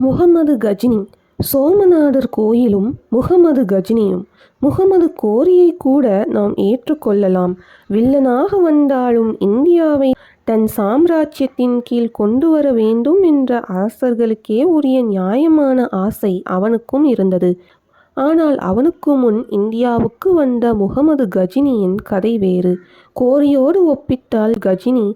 முகமது கஜினி. சோமநாதர் கோயிலும் முகமது கஜினியும். முகமது கோரியை கூட நாம் ஏற்றுக்கொள்ளலாம். வில்லனாக வந்தாலும் இந்தியாவை தன் சாம்ராஜ்யத்தின் கீழ் கொண்டு வர வேண்டும் என்ற அரசர்களுக்கே உரிய நியாயமான ஆசை அவனுக்கும் இருந்தது. ஆனால் அவனுக்கு முன் இந்தியாவுக்கு வந்த முகமது கஜினியின் கதை வேறு. கோரியோடு ஒப்பிட்டால் கஜினி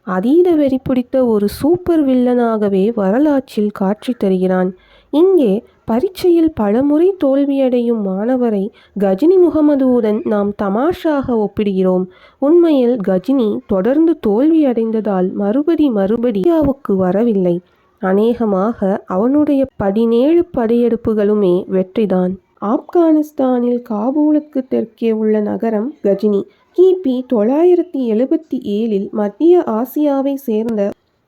அதீத வெறி பிடித்த ஒரு சூப்பர் வில்லனாகவே வரலாற்றில் காட்சி தருகிறான். இங்கே பரீட்சையில் பலமுறை தோல்வியடையும் மாணவரை கஜினி முகமதுவுடன் நாம் தமாஷாக ஒப்பிடுகிறோம். உண்மையில் கஜினி தொடர்ந்து தோல்வியடைந்ததால் மறுபடி இந்தியாவுக்கு வரவில்லை. அநேகமாக அவனுடைய 17 படையெடுப்புகளுமே வெற்றிதான். ஆப்கானிஸ்தானில் காபூலுக்கு தெற்கே உள்ள நகரம் கஜினி. கிபி 977 மத்திய ஆசியாவை சேர்ந்த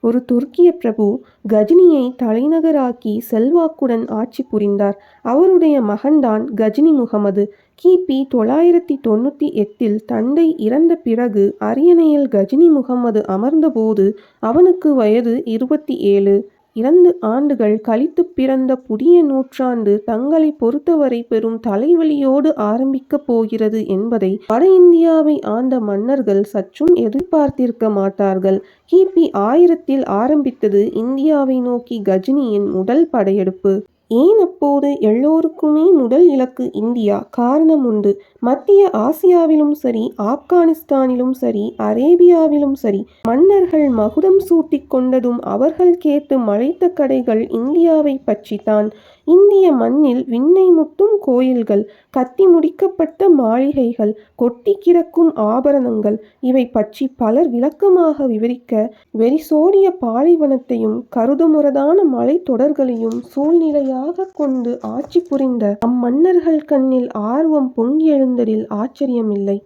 ஒரு துருக்கிய பிரபு கஜினியை தலைநகராக்கி செல்வாக்குடன் ஆட்சி புரிந்தார். அவருடைய மகன்தான் கஜினி முகமது. கிபி 998 தந்தை இறந்த பிறகு அரியணையில் கஜினி முகமது அமர்ந்தபோது அவனுக்கு வயது 27. 2 ஆண்டுகள் கழித்து பிறந்த புதிய நூற்றாண்டு தங்களை பொறுத்தவரை பெரும் தலைவலியோடு ஆரம்பிக்கப் போகிறது என்பதை வட இந்தியாவை ஆண்ட மன்னர்கள் சற்றும் எதிர்பார்த்திருக்க மாட்டார்கள். கிபி 1000 ஆரம்பித்தது இந்தியாவை நோக்கி கஜினியின் முதல் படையெடுப்பு. ஏன் அப்போது எல்லோருக்குமே முதல் இலக்கு இந்தியா? காரணம் உண்டு. மத்திய ஆசியாவிலும் சரி, ஆப்கானிஸ்தானிலும் சரி, அரேபியாவிலும் சரி, மன்னர்கள் மகுடம் சூட்டி கொண்டதும் அவர்கள் கேட்டு மலைத்த கடைகள் இந்தியாவை பற்றித்தான். இந்திய மண்ணில் விண்ணை முட்டும் கோயில்கள், கத்தி முடிக்கப்பட்ட மாளிகைகள், கொட்டி கிடக்கும் ஆபரணங்கள், இவை பற்றி பலர் விளக்கமாக விவரிக்க வெறிசோடிய பாலைவனத்தையும் கருதுமுரதான மலை தொடர்களையும் சூழ்நிலையாக கொண்டு ஆட்சி புரிந்த அம்மன்னர்கள் கண்ணில் ஆர்வம் பொங்கி எழுந்ததில் ஆச்சரியமில்லை.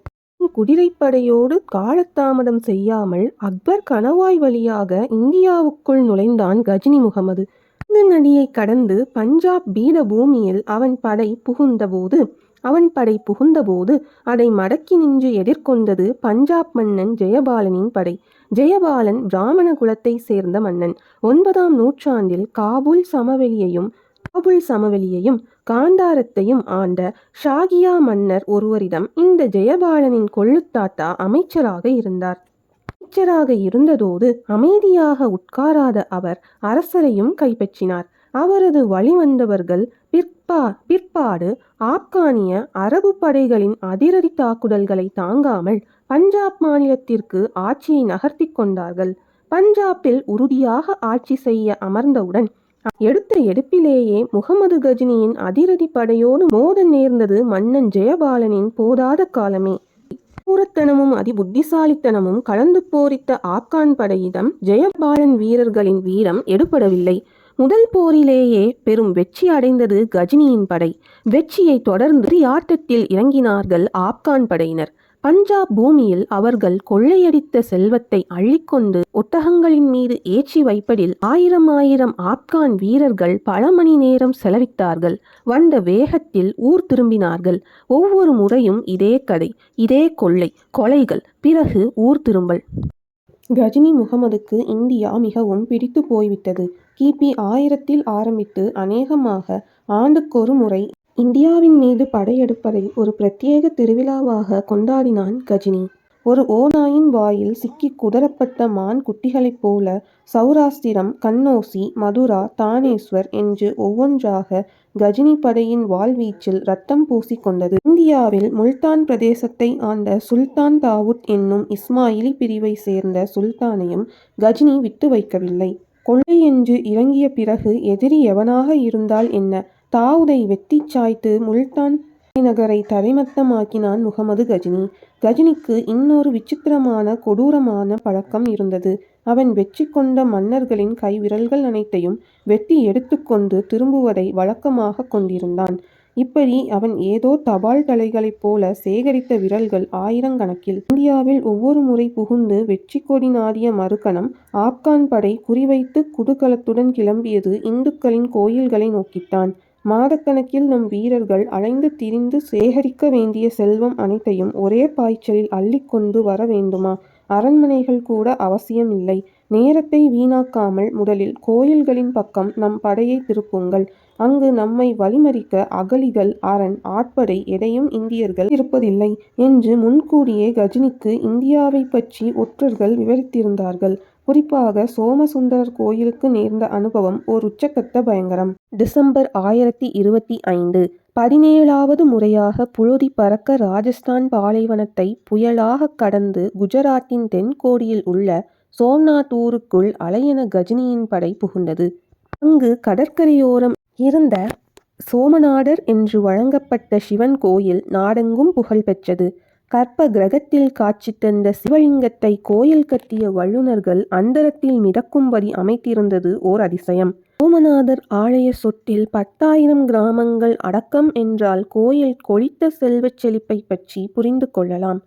குதிரைப்படையோடு காலதாமதம் செய்யாமல் அக்பர் கணவாய் வழியாக இந்தியாவுக்குள் நுழைந்தான் கஜினி முகமது. இந்த நதியை கடந்து பஞ்சாப் பீடபூமியில் அவன் படை புகுந்தபோது அதை மடக்கி நின்று எதிர்கொண்டது பஞ்சாப் மன்னன் ஜெயபாலனின் படை. ஜெயபாலன் பிராமண குலத்தை சேர்ந்த மன்னன். 9ஆம் நூற்றாண்டில் காபூல் சமவெளியையும் காந்தாரத்தையும் ஆண்ட ஷாகியா மன்னர் ஒருவரிடம் இந்த ஜெயபாலனின் கொள்ளுத்தாத்தா அமைச்சராக இருந்ததோடு அமைதியாக உட்காராத அவர் அரசரையும் கைப்பற்றினார். அவரது வழிவந்தவர்கள் பிற்பாடு ஆப்கானிய அரபு படைகளின் அதிரடி தாக்குதல்களை தாங்காமல் பஞ்சாப் மாநிலத்திற்கு ஆட்சியை நகர்த்தி கொண்டார்கள். பஞ்சாபில் உறுதியாக ஆட்சி செய்ய அமர்ந்தவுடன் எடுத்த எடுப்பிலேயே முகமது கஜினியின் அதிரடி படையோடு மோத நேர்ந்தது மன்னன் ஜெயபாலனின் போதாத காலமே. மூரத்தனமும் புத்திசாலித்தனமும் கலந்து போரிட்ட ஆப்கான் படையிடம் ஜெயபாலன் வீரர்களின் வீரம் எடுபடவில்லை. முதல் போரிலேயே பெரும் வெற்றி அடைந்தது கஜினியின் படை. வெற்றியை தொடர்ந்து ஆட்டத்தில் இறங்கினார்கள் ஆப்கான் படையினர். பஞ்சாப் பூமியில் அவர்கள் கொள்ளையடித்த செல்வத்தை அள்ளிக்கொண்டு ஒட்டகங்களின் மீது ஏற்றி வைப்பதில் ஆயிரம் ஆப்கான் வீரர்கள் பல மணி நேரம் செலவிட்டார்கள். வந்த வேகத்தில் ஊர் திரும்பினார்கள். ஒவ்வொரு முறையும் இதே கதை, இதே கொலைகள், பிறகு ஊர் திரும்பல். கஜினி முகமதுக்கு இந்தியா மிகவும் பிடித்து போய்விட்டது. கிபி 1000 ஆரம்பித்து அநேகமாக ஆண்டுக்கொரு முறை இந்தியாவின் மீது படையெடுப்பதை ஒரு பிரத்யேக திருவிழாவாக கொண்டாடினான் கஜினி. ஒரு ஓநாயின் வாயில் சிக்கி குதறப்பட்ட மான் குட்டிகளைப் போல சௌராஷ்டிரம், கன்னோசி, மதுரா, தானேஸ்வர் என்று ஒவ்வொன்றாக கஜினி படையின் வாழ்வீச்சில் ரத்தம் பூசிக்கொண்டது. இந்தியாவில் முல்தான் பிரதேசத்தை ஆண்ட சுல்தான் தாவூத் என்னும் இஸ்மாயிலி பிரிவை சேர்ந்த சுல்தானையும் கஜினி விட்டு வைக்கவில்லை. கொள்ளை என்று இறங்கிய பிறகு எதிரி எவனாக இருந்தால் என்ன, தாவூதை வெட்டிச் சாய்த்து முல்தான் நகரை தரைமட்டமாக்கினான் முகமது கஜினி. கஜினிக்கு இன்னொரு விசித்திரமான கொடூரமான பழக்கம் இருந்தது. அவன் வெற்றி கொண்ட மன்னர்களின் கைவிரல்கள் அனைத்தையும் வெட்டி எடுத்துக்கொண்டு திரும்புவதை வழக்கமாக கொண்டிருந்தான். இப்படி அவன் ஏதோ தபால் தலைகளைப் போல சேகரித்த விரல்கள் ஆயிரக்கணக்கில். இந்தியாவில் ஒவ்வொரு முறை புகுந்து வெற்றி கொடி நாடிய மறுகணம் ஆப்கான் படை குறிவைத்து குதூகலத்துடன் கிளம்பியது இந்துக்களின் கோயில்களை நோக்கித்தான். மாதக்கணக்கில் நம் வீரர்கள் அலைந்து திரிந்து சேகரிக்க வேண்டிய செல்வம் அனைத்தையும் ஒரே பாய்ச்சலில் அள்ளிக்கொண்டு வர வேண்டுமா? அரண்மனைகள் கூட அவசியமில்லை. நேரத்தை வீணாக்காமல் முதலில் கோயில்களின் பக்கம் நம் படையை திருப்புங்கள். அங்கு நம்மை வழிமறிக்க அகழிகள், அரண், ஆட்படை எதையும் இந்தியர்கள் இருப்பதில்லை என்று முன்கூடியே கஜினிக்கு இந்தியாவை பற்றி ஒற்றர்கள் விவரித்திருந்தார்கள். குறிப்பாக சோமசுந்தரர் கோயிலுக்கு நேர்ந்த அனுபவம் ஓர் உச்சக்கட்ட பயங்கரம். டிசம்பர் 1025 17வது முறையாக புழுதி பறக்க ராஜஸ்தான் பாலைவனத்தை புயலாக கடந்து குஜராத்தின் தென்கோடியில் உள்ள சோம்நாத் ஊருக்குள் அலையென கஜினியின் படை புகுந்தது. அங்கு கடற்கரையோரம் இருந்த சோமநாதர் என்று வழங்கப்பட்ட சிவன் கோயில் நாடெங்கும் புகழ் பெற்றது. கற்ப கிரகத்தில் காட்சி தந்த சிவலிங்கத்தை கோயில் கட்டிய வல்லுநர்கள் அந்தரத்தில் மிதக்கும்படி அமைத்திருந்தது ஓர் அதிசயம். சோமநாதர் ஆலய சொத்தில் 10,000 கிராமங்கள் அடக்கம் என்றால் கோயில் கொழித்த செல்வச் செழிப்பை பற்றி புரிந்து கொள்ளலாம்.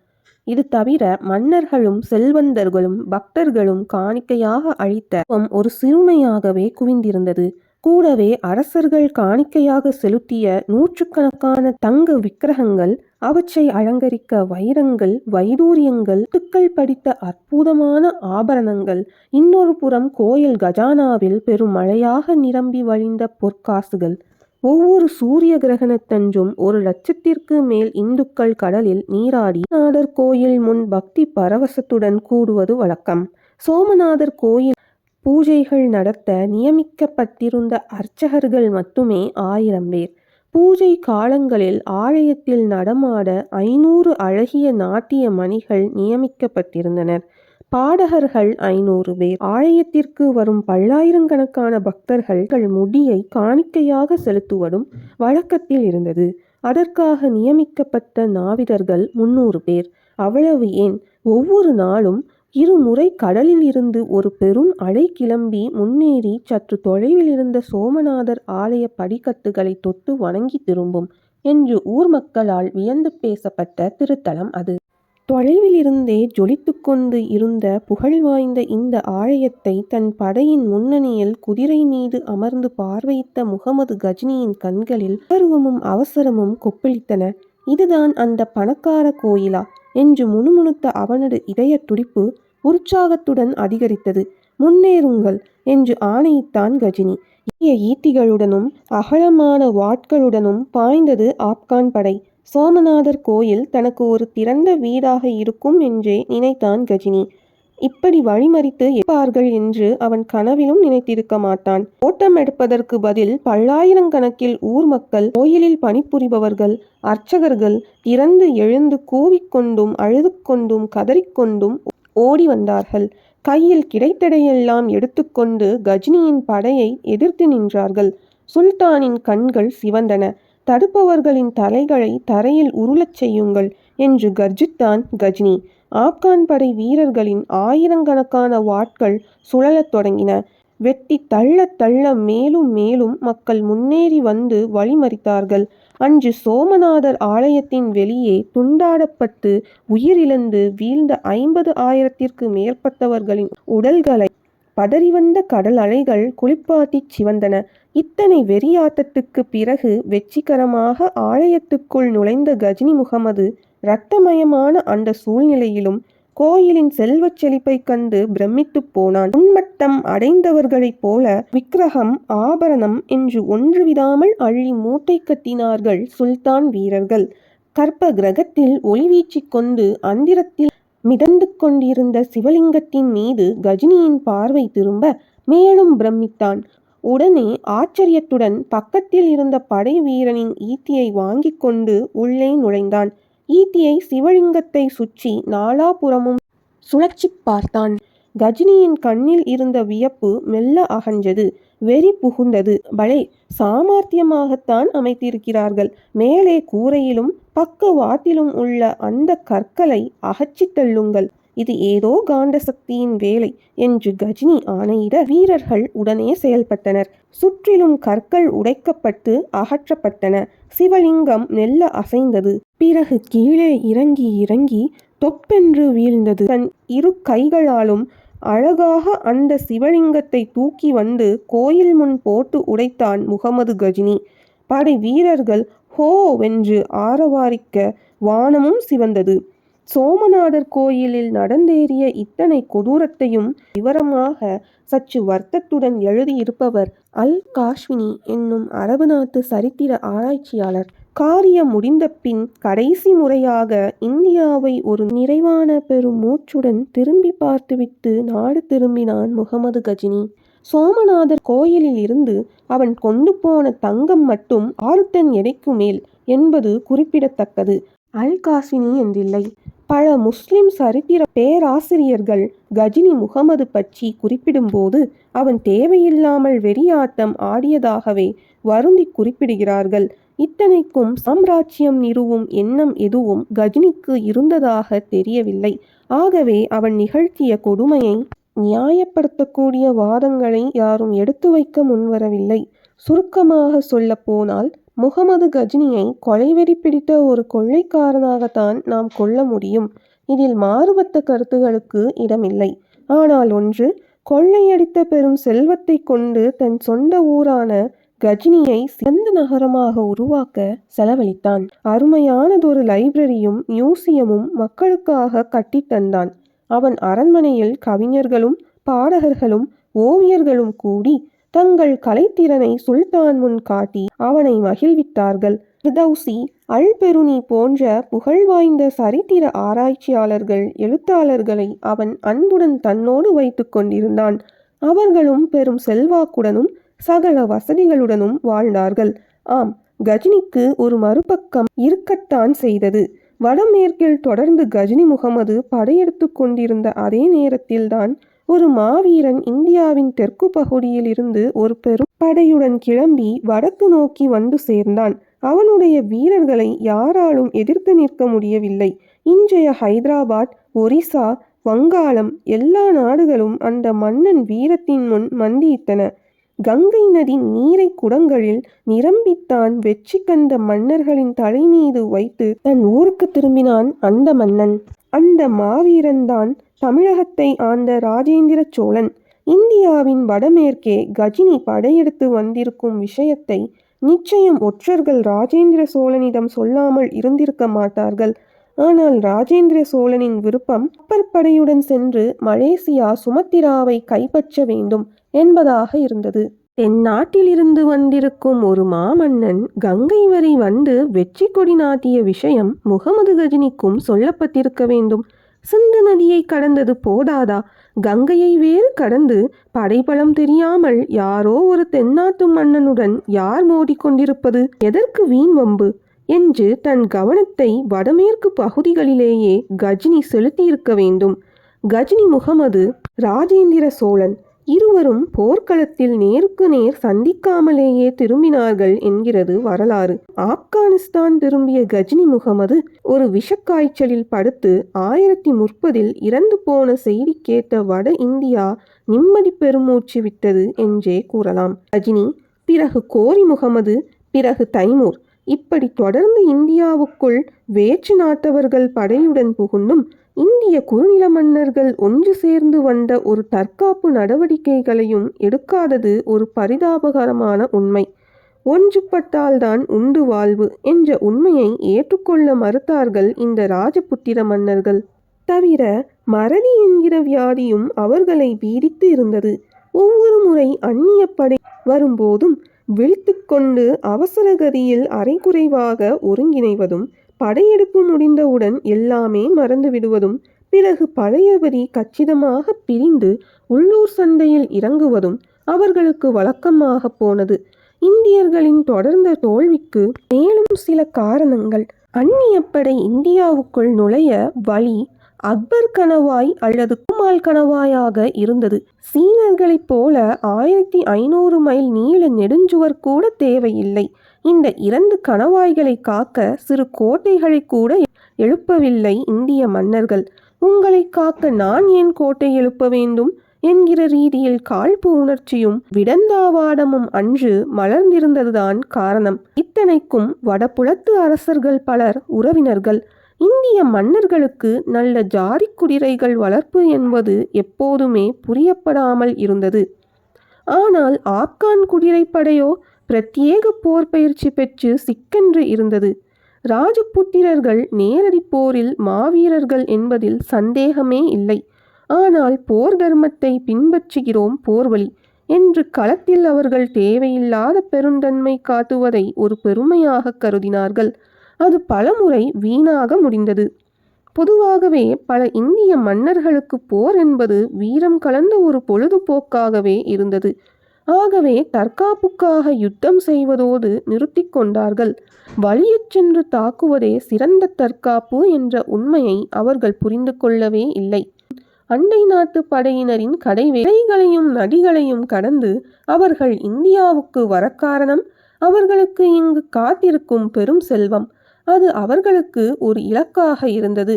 இது தவிர மன்னர்களும் செல்வந்தர்களும் பக்தர்களும் காணிக்கையாக அளித்த ஒரு சிறுமையாகவே குவிந்திருந்தது. கூடவே அரசர்கள் காணிக்கையாக செலுத்திய நூற்றுக்கணக்கான தங்க விக்கிரகங்கள், அவற்றை அலங்கரிக்க வைரங்கள், வைடூரியங்கள், முத்துக்கள் படித்த அற்புதமான ஆபரணங்கள், இன்னொரு புறம் கோயில் கஜானாவில் பெரும் மழையாக நிரம்பி வழிந்த பொற்காசுகள். ஒவ்வொரு சூரிய கிரகணத்தன்றும் 1,00,000க்கு மேல் இந்துக்கள் கடலில் நீராடி சோமநாதர் கோயில் முன் பக்தி பரவசத்துடன் கூடுவது வழக்கம். சோமநாதர் கோயில் பூஜைகள் நடத்த நியமிக்கப்பட்டிருந்த அர்ச்சகர்கள் மட்டுமே 1000 பேர். பூஜை காலங்களில் ஆலயத்தில் நடமாட 500 அழகிய நாட்டிய மணிகள் நியமிக்கப்பட்டிருந்தனர். பாடகர்கள் 500 பேர். ஆலயத்திற்கு வரும் பல்லாயிரக்கணக்கான பக்தர்கள் முடியை காணிக்கையாக செலுத்துவதும் வழக்கத்தில் இருந்தது. அதற்காக நியமிக்கப்பட்ட நாவிதர்கள் 300 பேர். அவ்வளவு ஏன், ஒவ்வொரு நாளும் 2 முறை கடலில் இருந்து ஒரு பெரும் அலை கிளம்பி முன்னேறி சற்று தொலைவில் இருந்த சோமநாதர் ஆலய படிக்கட்டுகளை தொட்டு வணங்கி திரும்பும் என்று ஊர் மக்களால் வியந்து பேசப்பட்ட திருத்தலம் அது. தொலைவில் இருந்தே ஜொலித்து கொண்டு இருந்த புகழ் வாய்ந்த இந்த ஆலயத்தை தன் படையின் முன்னணியில் குதிரை மீது அமர்ந்து பார்வையிட்ட முகமது கஜினியின் கண்களில் ஆர்வமும் அவசரமும் கொப்பளித்தன. இதுதான் அந்த பணக்கார கோயிலா என்று முணுமுணுத்த அவனது இதய துடிப்பு உற்சாகத்துடன் அதிகரித்தது. முன்னேறுங்கள் என்று ஆணையிட்டான் கஜினி. ஈட்டிகளுடனும் அகலமான வாட்களுடனும் பாய்ந்தது ஆப்கான் படை. சோமநாதர் கோயில் தனக்கு ஒரு திறந்த வீடாக இருக்கும் என்றே நினைத்தான் கஜினி. இப்படி வழிமறித்து இருப்பார்கள் என்று அவன் கனவிலும் நினைத்திருக்க மாட்டான். ஓட்டம் எடுப்பதற்கு பதில் பல்லாயிரக்கணக்கில் ஊர் மக்கள், கோயிலில் பணிபுரிபவர்கள், அர்ச்சகர்கள் திறந்து எழுந்து கூவிக்கொண்டும் அழுது கொண்டும் கதறிக்கொண்டும் ஓடி வந்தார்கள். கையில் கிடைத்ததையெல்லாம் எடுத்துக்கொண்டு கஜினியின் படையை எதிர்த்து நின்றார்கள். சுல்தானின் கண்கள் சிவந்தன. தடுப்பவர்களின் தலைகளை தரையில் உருளச் செய்யுங்கள் என்று கர்ஜித்தான் கஜினி. ஆப்கான் படை வீரர்களின் ஆயிரக்கணக்கான வாட்கள் சுழலத் தொடங்கின. வெட்டி தள்ள தள்ள மேலும் மேலும் மக்கள் முன்னேறி வந்து வழிமறித்தார்கள். அன்று சோமநாதர் ஆலயத்தின் வெளியே துண்டாடப்பட்டு உயிரிழந்து வீழ்ந்த 50,000த்திற்கு மேற்பட்டவர்களின் உடல்களை பதறிவந்த கடல் அலைகள் குளிப்பாட்டிச் சிவந்தன. இத்தனை வெறியாட்டத்துக்கு பிறகு வெற்றிகரமாக ஆலயத்துக்குள் நுழைந்த கஜினி முகமது இரத்தமயமான அந்த சூழ்நிலையிலும் கோயிலின் செல்வச் செழிப்பை கண்டு பிரமித்து போனான். உன்மட்டம் அடைந்தவர்களைப் போல விக்கிரகம், ஆபரணம் என்று ஒன்று விடாமல் அள்ளி மூட்டை கட்டினார்கள் சுல்தான் வீரர்கள். கற்ப கிரகத்தில் ஒளி வீச்சிக் கொண்டு அந்திரத்தில் மிதந்து கொண்டிருந்த சிவலிங்கத்தின் மீது கஜினியின் பார்வை திரும்ப மேலும் பிரமித்தான். உடனே ஆச்சரியத்துடன் பக்கத்தில் இருந்த படை வீரனின் ஈட்டியை வாங்கி கொண்டு உள்ளே நுழைந்தான். ஈட்டியை சிவலிங்கத்தை சுற்றி நாலாபுறமும் சுழற்றி பார்த்தான். கஜினியின் கண்ணில் இருந்த வியப்பு மெல்ல அகன்றது. வெறி புகுந்தது. பலே, சாமர்த்தியமாகத்தான் அமைத்திருக்கிறார்கள். மேலே கூரையிலும் பக்கவாட்டிலும் உள்ள அந்த கற்களை அகற்றித் தள்ளுங்கள். இது ஏதோ காந்த சக்தியின் வேலை என்று கஜினி ஆணையிட வீரர்கள் உடனே செயல்பட்டனர். சுற்றிலும் கற்கள் உடைக்கப்பட்டு அகற்றப்பட்டன. சிவலிங்கம் மெல்ல அசைந்தது. பிறகு கீழே இறங்கி இறங்கி தொப்பென்று வீழ்ந்தது. தன் 2 கைகளாலும் அழகாக அந்த சிவலிங்கத்தை தூக்கி வந்து கோயில் முன் போட்டு உடைத்தான் முகமது கஜினி. படை வீரர்கள் ஹோ வென்று ஆரவாரிக்க வானமும் சிவந்தது. சோமநாதர் கோயிலில் நடந்தேறிய இத்தனை கொடூரத்தையும் விவரமாக சற்று வருத்தத்துடன் எழுதியிருப்பவர் அல் காஷ்மினி என்னும் அரபு நாட்டு சரித்திர ஆராய்ச்சியாளர். காரியம் முடிந்த பின் கடைசி முறையாக இந்தியாவை ஒரு நிறைவான பெரும் மூச்சுடன் திரும்பி பார்த்துவிட்டு நாடு திரும்பினான் முகமது கஜினி. சோமநாதர் கோயிலில் இருந்து அவன் கொண்டு போன தங்கம் மட்டும் 6 டன் எடைக்கு மேல் என்பது குறிப்பிடத்தக்கது. அல் காஷ்மினி என்றில்லை, பல முஸ்லிம் சரித்திர பேராசிரியர்கள் கஜினி முகமது பற்றி குறிப்பிடும்போது அவன் தேவையில்லாமல் வெறியாட்டம் ஆடியதாகவே வருந்தி குறிப்பிடுகிறார்கள். இத்தனைக்கும் சாம்ராஜ்யம் நிறுவும் எண்ணம் எதுவும் கஜினிக்கு இருந்ததாக தெரியவில்லை. ஆகவே அவன் நிகழ்த்திய கொடுமையை நியாயப்படுத்தக்கூடிய வாதங்களை யாரும் எடுத்து வைக்க முன்வரவில்லை. சுருக்கமாக சொல்ல போனால் முகமது கஜினியை கொலைவெறி பிடித்த ஒரு கொள்ளைக்காரனாகத்தான் நாம் கொள்ள முடியும். இதில் மாறுபட்ட கருத்துகளுக்கு இடமில்லை. ஆனால் ஒன்று, கொள்ளையடித்த பெரும் செல்வத்தை கொண்டு தன் சொந்த ஊரான கஜினியை சிறந்த நகரமாக உருவாக்க செலவழித்தான். அருமையானதொரு லைப்ரரியும் மியூசியமும் மக்களுக்காக கட்டித்தந்தான். அவன் அரண்மனையில் கவிஞர்களும் பாடகர்களும் ஓவியர்களும் கூடி தங்கள் கலைத்திறனை சுல்தான் முன் காட்டி அவனை மகிழ்வித்தார்கள். ஃபிர்தௌசி, அல் பெருனி போன்ற புகழ்வாய்ந்த சரித்திர ஆராய்ச்சியாளர்கள், எழுத்தாளர்களை அவன் அன்புடன் தன்னோடு வைத்து கொண்டிருந்தான். அவர்களும் பெரும் செல்வாக்குடனும் சகல வசதிகளுடனும் வாழ்ந்தார்கள். ஆம், கஜினிக்கு ஒரு மறுபக்கம் இருக்கத்தான் செய்தது. வடமேற்கில் தொடர்ந்து கஜினி முகமது படையெடுத்து கொண்டிருந்த அதே நேரத்தில்தான் ஒரு மாவீரன் இந்தியாவின் தெற்கு பகுதியில் இருந்து ஒரு பெரும் படையுடன் கிளம்பி வடக்கு நோக்கி வந்து சேர்ந்தான். அவனுடைய வீரர்களை யாராலும் எதிர்த்து நிற்க முடியவில்லை. இன்றைய ஹைதராபாத், ஒரிசா, வங்காளம் எல்லா நாடுகளும் அந்த மன்னன் வீரத்தின் முன் மண்டியிட்டன. கங்கை நதி நீரை குடங்களில் நிரம்பித்தான் வெற்றி கண்ட மன்னர்களின் தலைமீது வைத்து தன் ஊருக்கு திரும்பினான் அந்த மன்னன். அந்த மாவீரன்தான் தமிழகத்தை ஆண்ட ராஜேந்திர சோழன். இந்தியாவின் வடமேற்கே கஜினி படையெடுத்து வந்திருக்கும் விஷயத்தை நிச்சயம் ஒற்றர்கள் ராஜேந்திர சோழனிடம் சொல்லாமல் இருந்திருக்க மாட்டார்கள். ஆனால் ராஜேந்திர சோழனின் விருப்பம் கப்பற்படையுடன் சென்று மலேசியா சுமத்திராவை கைப்பற்ற வேண்டும் என்பதாக இருந்தது. தென்னாட்டிலிருந்து வந்திருக்கும் ஒரு மாமன்னன் கங்கை வரை வந்து வெற்றி கொடி நாட்டிய விஷயம் முகமது கஜினிக்கும் சொல்லப்பட்டிருக்க வேண்டும். சிந்து நதியை கடந்தது போதாதா, கங்கையை வேறு கடந்து படைபலம் தெரியாமல் யாரோ ஒரு தென்னாட்டு மன்னனுடன் யார் மோதிக்கொண்டிருப்பது? எதற்கு வீண் வம்பு என்று தன் கவனத்தை வடமேற்கு பகுதிகளிலேயே கஜினி செலுத்தியிருக்க வேண்டும். கஜினி முகமது, ராஜேந்திர சோழன் இருவரும் போர்க்களத்தில் நேருக்கு நேர் சந்திக்காமலேயே திரும்பினார்கள் என்கிறது வரலாறு. ஆப்கானிஸ்தான் திரும்பிய கஜினி முகமது ஒரு விஷக்காய்ச்சலில் படுத்து 1030 இறந்து போன செய்தி கேட்ட வட இந்தியா நிம்மதி பெருமூச்சு விட்டது என்றே கூறலாம். கஜினி, பிறகு கோரி முகமது, பிறகு தைமூர், இப்படி தொடர்ந்து இந்தியாவுக்குள் வேற்று நாட்டவர்கள் படையுடன் புகுந்தும் இந்திய குறுநில மன்னர்கள் ஒன்று சேர்ந்து வந்த ஒரு தற்காப்பு நடவடிக்கைகளையும் எடுக்காதது ஒரு பரிதாபகரமான உண்மை. ஒன்றுபட்டால்தான் உண்டு வாழ்வு என்ற உண்மையை ஏற்றுக்கொள்ள மறுத்தார்கள் இந்த ராஜபுத்திர மன்னர்கள். தவிர மறதி என்கிற வியாதியும் அவர்களை பீடித்து இருந்தது. ஒவ்வொரு முறை அந்நிய படை வரும்போதும் விழித்து கொண்டு அவசரகதியில் அரைகுறைவாக ஒருங்கிணைவதும், படையெடுப்பு முடிந்தவுடன் எல்லாமே மறந்து விடுவதும், பிறகு பழையபடி கச்சிதமாக பிரிந்து உள்ளூர் சண்டையில் இறங்குவதும் அவர்களுக்கு வழக்கமாக போனது. இந்தியர்களின் தொடர்ந்த தோல்விக்கு மேலும் சில காரணங்கள். அந்நியப்படை இந்தியாவுக்குள் நுழைய வழி அக்பர் கணவாய் அல்லது குமால் கணவாயாக இருந்தது. சீனர்களைப் போல 1500 மைல் நீள நெடுஞ்சுவர் கூட தேவையில்லை. இந்த 2 கணவாய்களை காக்க சிறு கோட்டைகளை கூட எழுப்பவில்லை இந்திய மன்னர்கள். உங்களை காக்க நான் ஏன் கோட்டை எழுப்ப வேண்டும் என்கிற ரீதியில் காழ்ப்பு உணர்ச்சியும் விடந்தாவாடமும் அன்று மலர்ந்திருந்ததுதான் காரணம். இத்தனைக்கும் வடபுலத்து அரசர்கள் பலர் உறவினர்கள். இந்திய மன்னர்களுக்கு நல்ல ஜாதி குதிரைகள் வளர்ப்பு என்பது எப்போதுமே புரியப்படாமல் இருந்தது. ஆனால் ஆப்கான் குதிரைப்படையோ பிரத்யேக போர் பயிற்சி பெற்று சிக்கென்று இருந்தது. ராஜபுத்திரர்கள் நேரடி போரில் மாவீரர்கள் என்பதில் சந்தேகமே இல்லை. ஆனால் போர் தர்மத்தை பின்பற்றுகிறோம், போர்வழி என்று களத்தில் அவர்கள் தேவையில்லாத பெருந்தன்மை காட்டுவதை ஒரு பெருமையாக கருதினார்கள். அது பலமுறை வீணாக முடிந்தது. பொதுவாகவே பல இந்திய மன்னர்களுக்கு போர் என்பது வீரம் கலந்த ஒரு பொழுதுபோக்காகவே இருந்தது. ஆகவே தற்காப்புக்காக யுத்தம் செய்வதோடு நிறுத்தி கொண்டார்கள். வலியச் சென்று தாக்குவதே சிறந்த தற்காப்பு என்ற உண்மையை அவர்கள் புரிந்து கொள்ளவே இல்லை. அண்டை நாட்டு படையினரின் கடைவேலைகளையும் நடிகளையும் கடந்து அவர்கள் இந்தியாவுக்கு வர காரணம் அவர்களுக்கு இங்கு காத்திருக்கும் பெரும் செல்வம். அது அவர்களுக்கு ஒரு இலக்காக இருந்தது.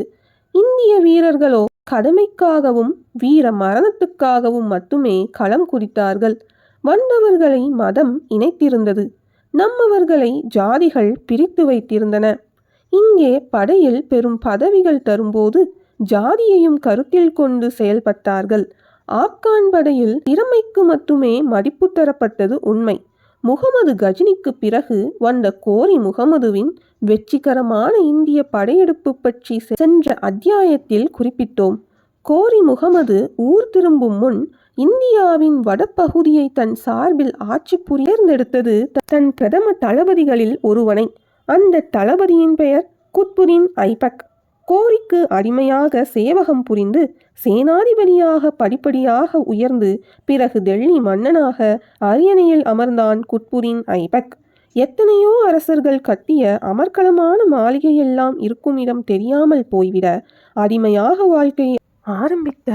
இந்திய வீரர்களோ கடமைக்காகவும் வீர மரணத்துக்காகவும் மட்டுமே களம் குதித்தார்கள். வந்தவர்களை மதம் இணைத்திருந்தது, நம்மவர்களை ஜாதிகள் பிரித்து வைத்திருந்தன. இங்கே படையில் பெரும் பதவிகள் தரும்போது ஜாதியையும் கருத்தில் கொண்டு செயல்பட்டார்கள். ஆப்கான் படையில் திறமைக்கு மட்டுமே மதிப்பு தரப்பட்டது உண்மை. முகமது கஜினிக்கு பிறகு வந்த கோரி முகமதுவின் வெற்றிகரமான இந்திய படையெடுப்பு பற்றி சென்ற அத்தியாயத்தில் குறிப்பிட்டோம். கோரி முகமது ஊர் திரும்பும் முன் இந்தியாவின் வடபகுதியை தன் சார்பில் ஆட்சி புரிந்தெடுத்தது தன் பிரதம தளபதிகளில் ஒருவனை. அந்த தளபதியின் பெயர் குத்புதீன் ஐபக். கோரிக்கு அடிமையாக சேவகம் புரிந்து சேனாதிபதியாக படிப்படியாக உயர்ந்து பிறகு டெல்லி மன்னனாக அரியணையில் அமர்ந்தான் குத்புதீன் ஐபக். எத்தனையோ அரசர்கள் கட்டிய அமர்க்களமான மாளிகையெல்லாம் இருக்கும் இடம் தெரியாமல் போய்விட அடிமையாக வாழ்க்கையை ஆரம்பித்த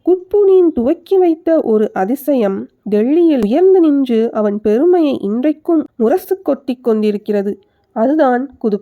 குத்புதீன் துவக்கி வைத்த ஒரு அதிசயம் டெல்லியில் உயர்ந்து நின்று அவன் பெருமையை இன்றைக்கும் முரசு கொட்டி கொண்டிருக்கிறது. அதுதான் குதுப்.